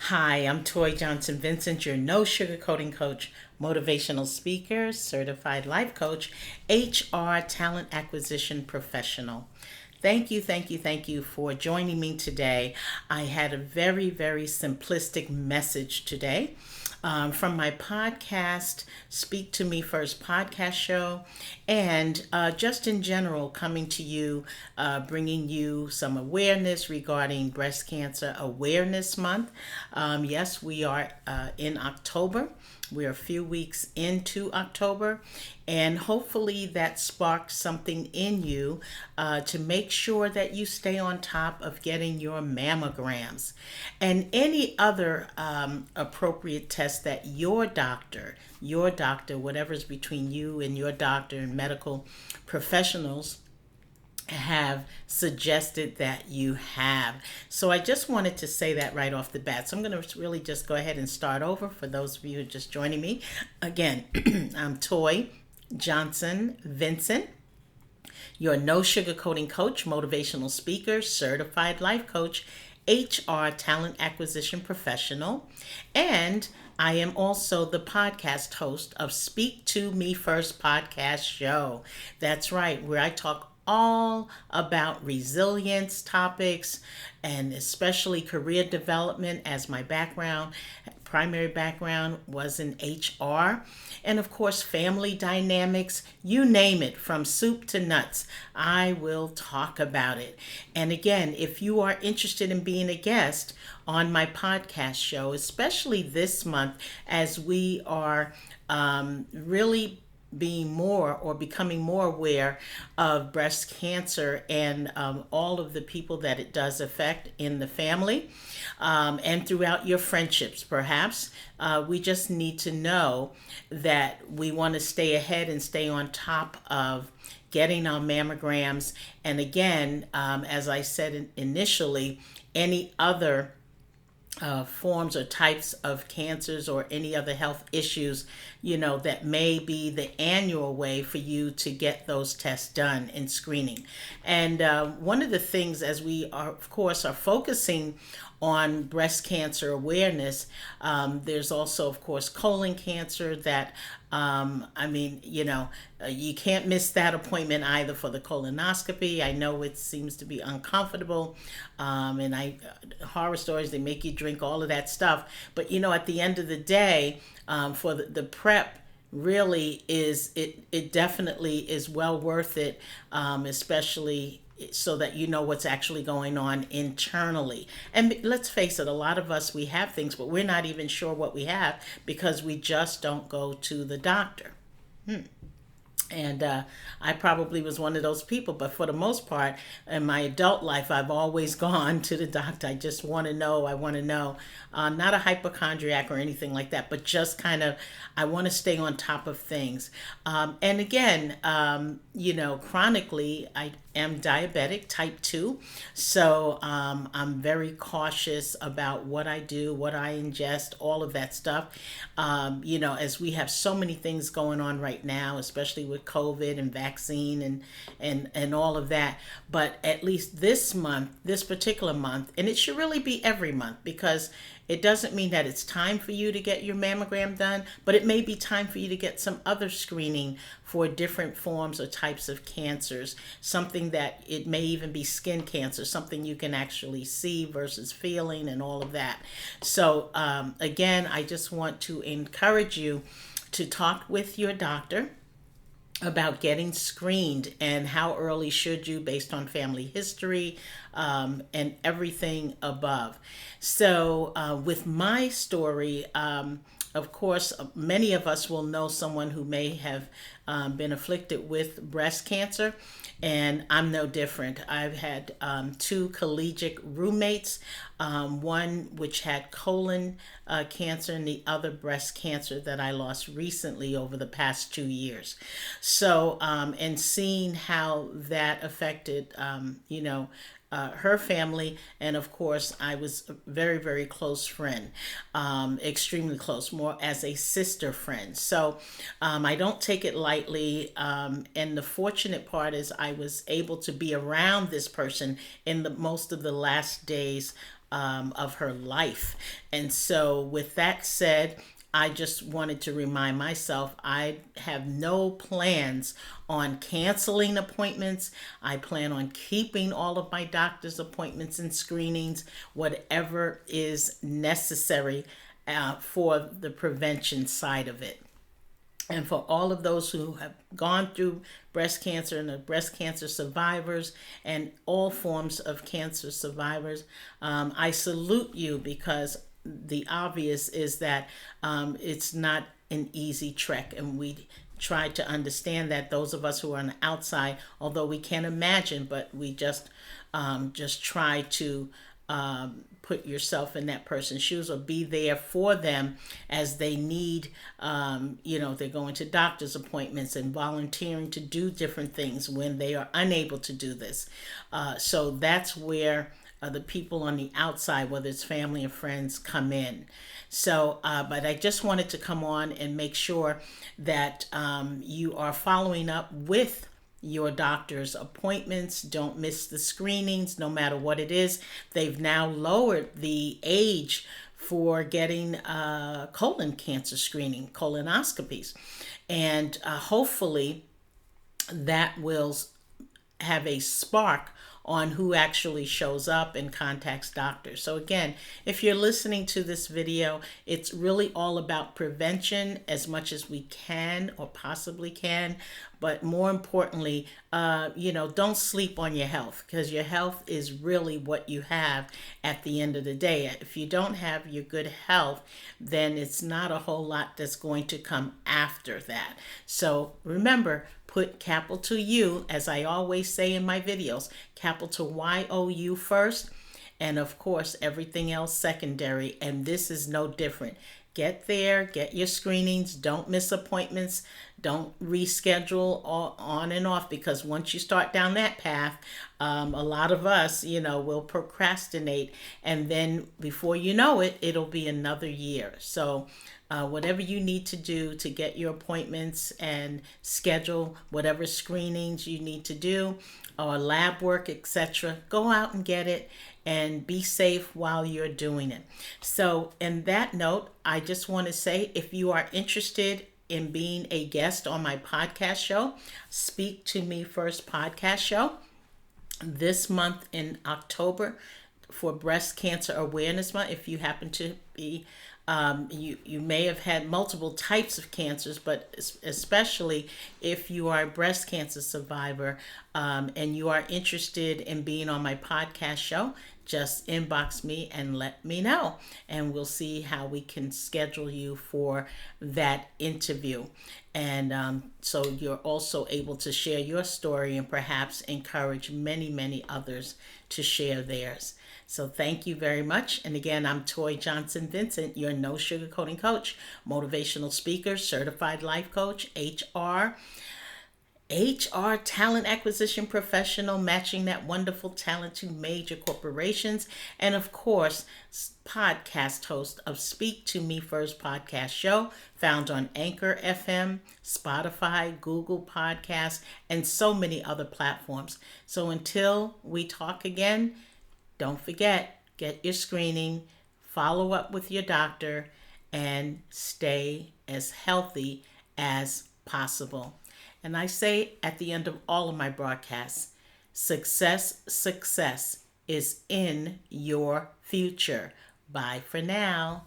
Hi, I'm Toy Johnson-Vincent, your no sugarcoating coach, motivational speaker, certified life coach, HR talent acquisition professional. Thank you for joining me today. I had a very simplistic message today from my podcast, Speak to Me First podcast show, and just in general, coming to you, bringing you some awareness regarding Breast Cancer Awareness Month. Yes, we are in October. We're a few weeks into October, and hopefully that sparks something in you to make sure that you stay on top of getting your mammograms and any other appropriate test that whatever's between you and your doctor and medical professionals have suggested that you have. So I just wanted to say that right off the bat. So I'm going to really just go ahead and start over for those of you who are just joining me. Again, I'm Toy Johnson-Vincent, your no sugarcoating coach, motivational speaker, certified life coach, HR talent acquisition professional, and I am also the podcast host of Speak to Me First podcast show. That's right, where I talk all about resilience topics and especially career development, as my primary background was in HR, and of course family dynamics, you name it, from soup to nuts, I will talk about it. And again, if you are interested in being a guest on my podcast show, especially this month as we are really being more or becoming more aware of breast cancer and all of the people that it does affect in the family and throughout your friendships, perhaps. We just need to know that we want to stay ahead and stay on top of getting our mammograms. And again, as I said initially, any other forms or types of cancers or any other health issues, that may be the annual way for you to get those tests done in screening. And one of the things, as we are, of course, are focusing on breast cancer awareness, there's also, of course, colon cancer that, you can't miss that appointment either for the colonoscopy. I know it seems to be uncomfortable, and horror stories, they make you drink all of that stuff. But, at the end of the day, for the prep, really it definitely is well worth it, especially so that you know what's actually going on internally. And let's face it, a lot of us, we have things, but we're not even sure what we have because we just don't go to the doctor. And I probably was one of those people, but for the most part, in my adult life, I've always gone to the doctor. I just want to know. I want to know. Not a hypochondriac or anything like that, but just kind of, I want to stay on top of things. And again, chronically, I am diabetic, type 2. So I'm very cautious about what I do, what I ingest, all of that stuff. As we have so many things going on right now, especially with COVID and vaccine and all of that. But at least this particular month, and it should really be every month, because it doesn't mean that it's time for you to get your mammogram done, but it may be time for you to get some other screening for different forms or types of cancers. Something that it may even be skin cancer, something you can actually see versus feeling and all of that. So again, I just want to encourage you to talk with your doctor about getting screened and how early should you, based on family history and everything above. So with my story, of course, many of us will know someone who may have been afflicted with breast cancer, and I'm no different. I've had two collegiate roommates, one which had colon cancer and the other breast cancer that I lost recently over the past 2 years. So, and seeing how that affected, her family, and of course I was a very close friend, extremely close, more as a sister friend. So I don't take it lightly, and the fortunate part is I was able to be around this person in the most of the last days of her life. And so, with that said, I just wanted to remind myself I have no plans on canceling appointments. I plan on keeping all of my doctor's appointments and screenings, whatever is necessary for the prevention side of it. And for all of those who have gone through breast cancer and the breast cancer survivors and all forms of cancer survivors, I salute you, because the obvious is that it's not an easy trek. And we try to understand that, those of us who are on the outside, although we can't imagine, but we just try to put yourself in that person's shoes, or be there for them as they need. They're going to doctor's appointments and volunteering to do different things when they are unable to do this. So that's where the people on the outside, whether it's family or friends, come in. So, but I just wanted to come on and make sure that you are following up with your doctor's appointments. Don't miss the screenings, no matter what it is. They've now lowered the age for getting colon cancer screening, colonoscopies. And hopefully that will have a spark on who actually shows up and contacts doctors. So again, if you're listening to this video, it's really all about prevention as much as we can or possibly can. But more importantly, don't sleep on your health, because your health is really what you have at the end of the day. If you don't have your good health, then it's not a whole lot that's going to come after that. So remember, put capital U, as I always say in my videos, capital YOU first, and of course everything else secondary. And this is no different. Get there, get your screenings, don't miss appointments, don't reschedule on and off, because once you start down that path, a lot of us, will procrastinate, and then before you know it, it'll be another year. So whatever you need to do to get your appointments and schedule whatever screenings you need to do, or lab work, etc., go out and get it, and be safe while you're doing it. So in that note, I just want to say, if you are interested in being a guest on my podcast show, Speak to Me First podcast show, this month in October, for Breast Cancer Awareness Month, if you happen to be you may have had multiple types of cancers, but especially if you are a breast cancer survivor, and you are interested in being on my podcast show, just inbox me and let me know, and we'll see how we can schedule you for that interview. And so you're also able to share your story and perhaps encourage many, many others to share theirs. So thank you very much. And again, I'm Toy Johnson-Vincent, your no sugarcoating coach, motivational speaker, certified life coach, HR talent acquisition professional, matching that wonderful talent to major corporations, and of course, podcast host of Speak to Me First podcast show, found on Anchor FM, Spotify, Google Podcasts, and so many other platforms. So until we talk again, don't forget, get your screening, follow up with your doctor, and stay as healthy as possible. And I say at the end of all of my broadcasts, success is in your future. Bye for now.